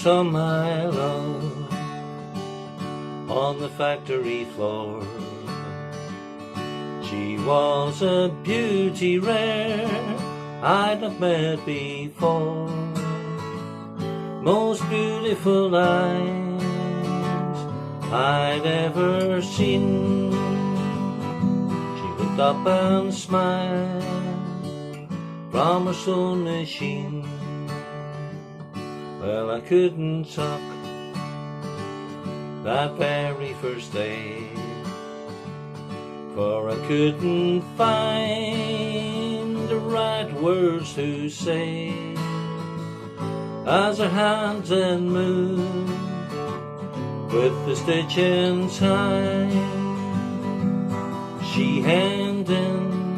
saw my love on the factory floor. She was a beauty rare I'd not met before. Most beautiful eyes I'd ever seen. She looked up and smiled from her sewing machine. Well, I couldn't talk that very first day, for I couldn't find the right words to say. As her hands then moved with the stitch in time, she handed in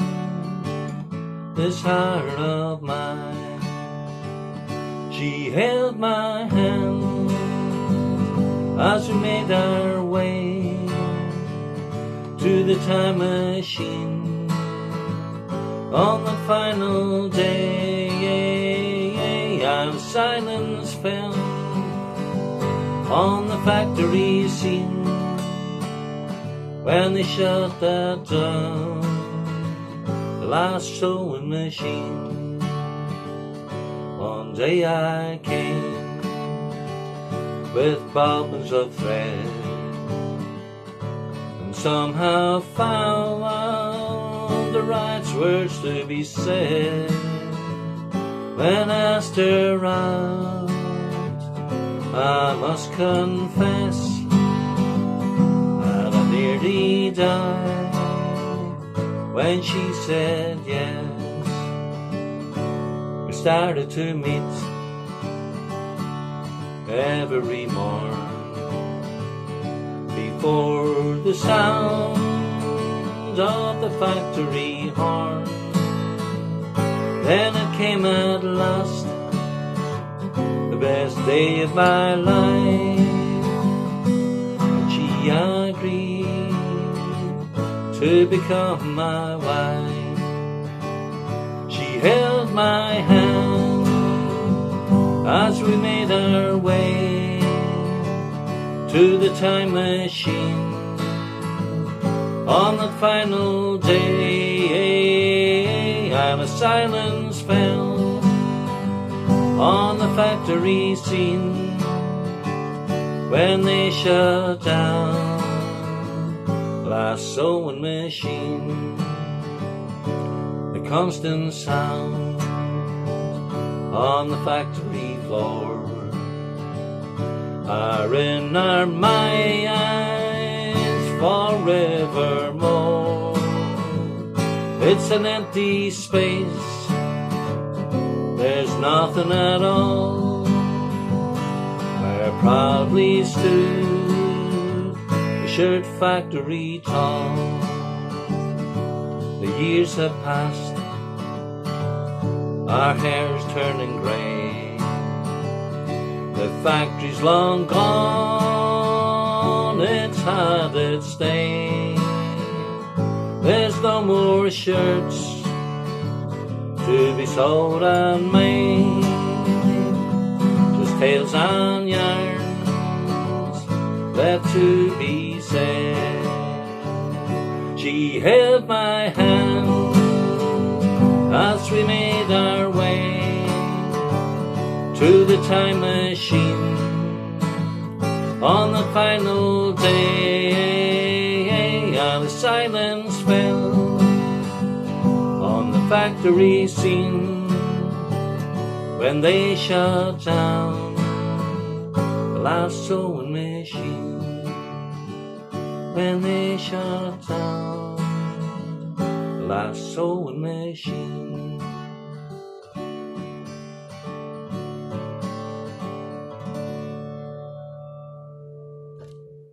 this heart of mine. She held my hand as we made our way to the time machine on the final day. And silence fell on the factory scene when they shut that down, the last sewing machine. One day I came with bobbins of thread, and somehow found the right words to be said. When I asked her out, I must confess that I nearly died when she said yes. We started to meet every morn before the sound of the factory horn. Then it came at last, the best day of my life, and she agreed to become my wife. She held my hand as we made our way to the time machine on that final day. And a silence fell on the factory scene when they shut down the last sewing machine. The constant sound on the factory floor are in our minds forevermore. It's an empty space, there's nothing at all, where proudly stood the shirt factory tall. The years have passed, our hair's turning grey, the factory's long gone, it's had its day. There's no more shirts to be sold and made, just tales and yarns left to be said. She held my hand as we made our way to the time machine on the final day. And the silence fell on the factory scene when they shut down the last sewing machine. When they shut down the last sewing machine.